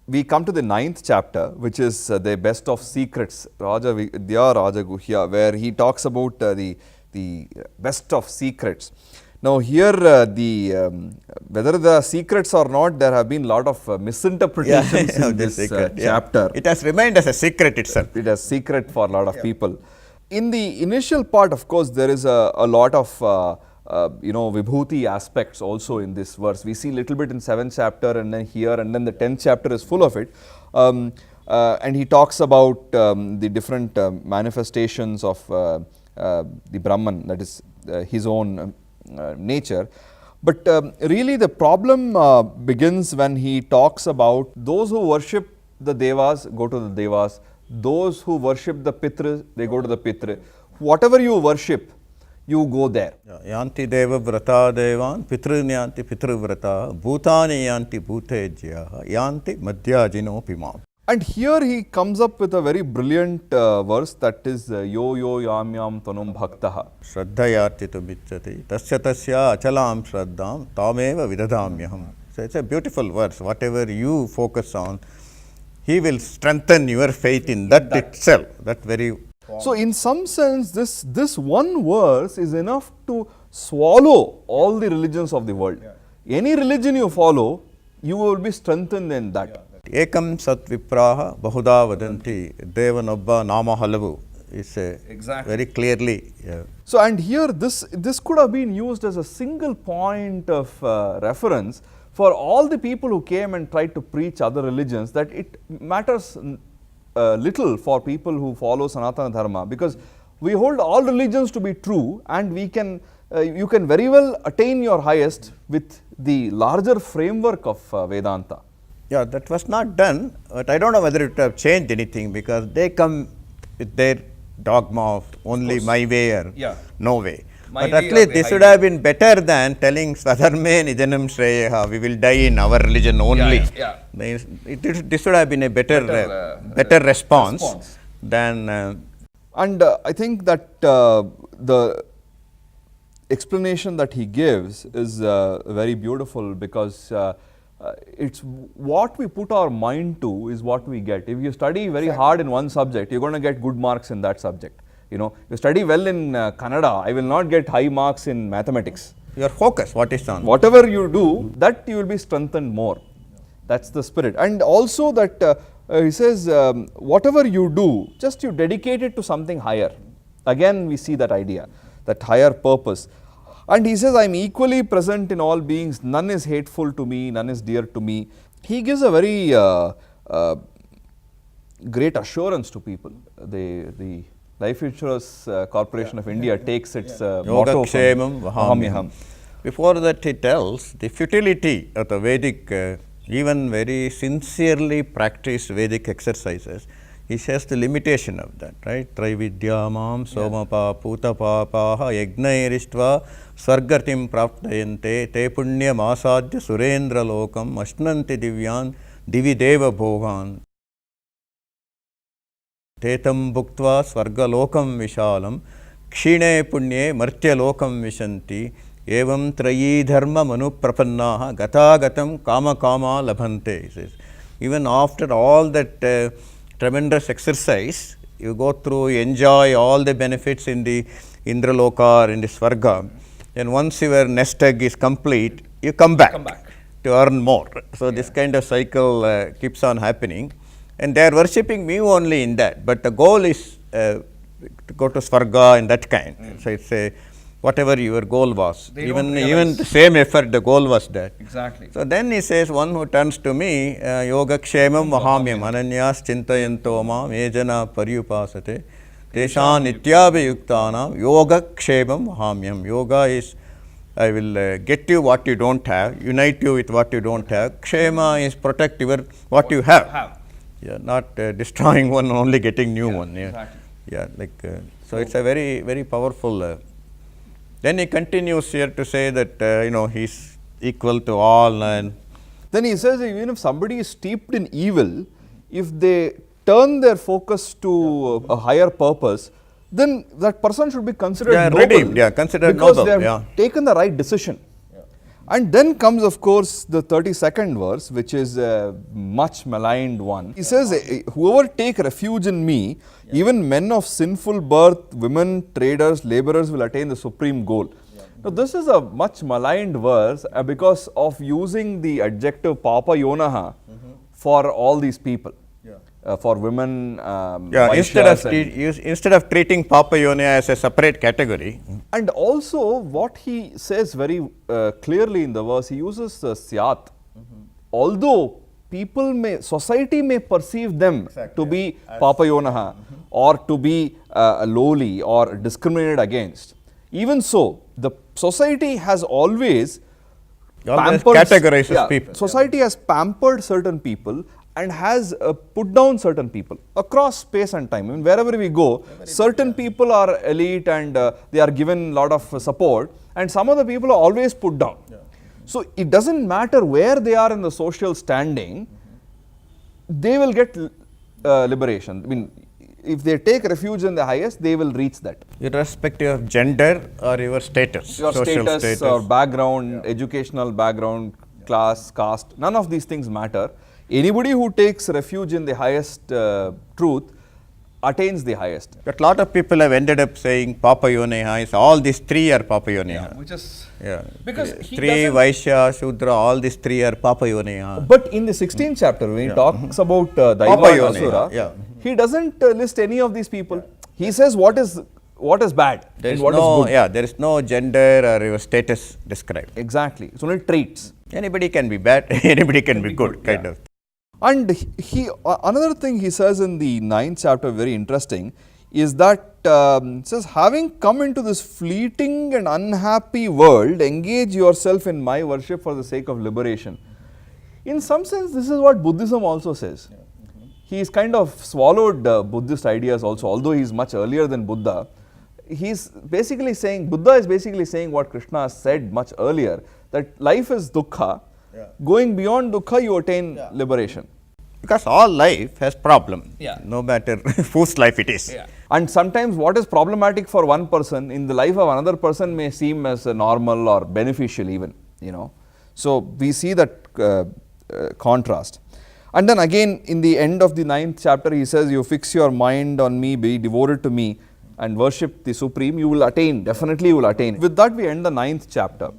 we come to the 9th chapter, which is the best of secrets, Raja Vidya Raja Guhya, where he talks about the best of secrets. Now here whether the secrets or not, there have been a lot of misinterpretations in this chapter. It has remained as a secret itself. It is secret for a lot of people. In the initial part, of course, there is a lot of vibhuti aspects also in this verse. We see a little bit in 7th chapter and then here, and then the 10th chapter is full of it. And he talks about the different manifestations of the Brahman, that is his own nature. But really the problem begins when he talks about those who worship the Devas go to the Devas, those who worship the Pitras, they go to the Pitra. Whatever you worship, you go there. Yanti deva vrata devan, pitru nyanti pitru vrata, bhutani yanti bhutejya, yanti madhyajino pimam. And here he comes up with a very brilliant verse, that is yo yo yam yam tanum bhaktaha. Shraddhayarti tu bicchati, tasya tasya achalam shraddham, tameva vidadamyaham. So it's a beautiful verse. Whatever you focus on, he will strengthen your faith in that itself. That very. So in some sense, this one verse is enough to swallow all the religions of the world. Any religion you follow, you will be strengthened in that. Ekam sat vipraha bahuda vadanti devanobba nama halavu is very clearly. So and here this could have been used as a single point of reference for all the people who came and tried to preach other religions, that it matters little for people who follow Sanatana Dharma, because we hold all religions to be true, and we can you can very well attain your highest with the larger framework of Vedanta. Yeah, that was not done, but I don't know whether it would have changed anything, because they come with their dogma of only my way or no way. But at least this would have been better than telling Swadharme Nijanam Shreyaha, we will die in our religion only. This would have been a better response than. And I think that the explanation that he gives is very beautiful, because it's what we put our mind to is what we get. If you study very hard in one subject, you're going to get good marks in that subject. You know, you study well in Kannada, I will not get high marks in mathematics. Your focus, what is on? Whatever you do, that you will be strengthened more. That's the spirit. And also that he says, whatever you do, just you dedicate it to something higher. Again, we see that idea, that higher purpose. And he says, I am equally present in all beings, none is hateful to me, none is dear to me. He gives a very great assurance to people. The Life Insurance Corporation of India takes its motto from Vahamyaham. Before that, he tells the futility of the Vedic, even very sincerely practiced Vedic exercises. He says the limitation of that, right? Trividyamam somapa putapapaha yagnairistva swargatim praptayante te punyam asadya surendra lokam ashnanti divyan divideva bhogan tetam bhuktva swargalokam vishalam kshine punye martya lokam vishanti evam trayi dharma manu prapannaha gata gatam kama kama labhante. He says, even after all that tremendous exercise, you go through, you enjoy all the benefits in the Indraloka or in the Swarga, and once your nest egg is complete, you come back to earn more. So this kind of cycle keeps on happening, and they are worshipping me only in that, but the goal is to go to Swarga and that kind. So it's a whatever your goal was, even the same effort, the goal was that. Exactly. So then he says, one who turns to me, yoga kshemam vahamyam ananyas chintayanto mam ejana paryupasate teshan nityabhayuktanam yoga kshemam vahamyam. Yoga is, I will get you what you don't have, unite you with what you don't have. Kshema is protect your what you have. Yeah, not destroying one, only getting new one. Yeah, exactly. Yeah, like so it's a very, very powerful. Then he continues here to say that he's equal to all, and then he says, even if somebody is steeped in evil, if they turn their focus to a higher purpose, then that person should be considered noble. Redeemed, considered because noble. They have taken the right decision. And then comes, of course, the 32nd verse, which is a much maligned one. He says, whoever take refuge in me, even men of sinful birth, women, traders, laborers will attain the supreme goal. Now, this is a much maligned verse because of using the adjective papa yonaha for all these people. For women, instead of treating Papa Yone as a separate category. And also what he says very clearly in the verse, he uses syat. Although society may perceive them to be Papa Yonaha or to be lowly or discriminated against, even so, the society has always categorizes people. Society has pampered certain people and has put down certain people across space and time. I mean, wherever we go, certain people are elite and they are given a lot of support, and some of the people are always put down. So it doesn't matter where they are in the social standing, they will get liberation. I mean, if they take refuge in the highest, they will reach that. Irrespective of gender or your status. Your status or background, educational background, class, caste, none of these things matter. Anybody who takes refuge in the highest truth attains the highest. But a lot of people have ended up saying Papa Yoneha is all these three are Papa Yoneha. Which is because three Vaishya, Shudra, all these three are Papa Yoneha. But in the 16th chapter, when he talks about Daiva and Asura, he doesn't list any of these people. He says what is bad and what is good. There is no gender or your status described. Exactly. It's only traits. Anybody can be bad, anybody can be good, kind of. And another thing he says in the 9th chapter, very interesting, is that says, having come into this fleeting and unhappy world, engage yourself in my worship for the sake of liberation. In some sense, this is what Buddhism also says. He's kind of swallowed Buddhist ideas also, although he's much earlier than Buddha. He's basically saying, Buddha is basically saying what Krishna said much earlier, that life is dukkha. Going beyond dukkha, you attain liberation. Because all life has problem, no matter whose life it is. And sometimes what is problematic for one person, in the life of another person may seem as normal or beneficial even, So we see that contrast. And then again, in the end of the 9th chapter, he says, you fix your mind on me, be devoted to me, and worship the Supreme, you will attain, definitely you will attain. With that, we end the 9th chapter.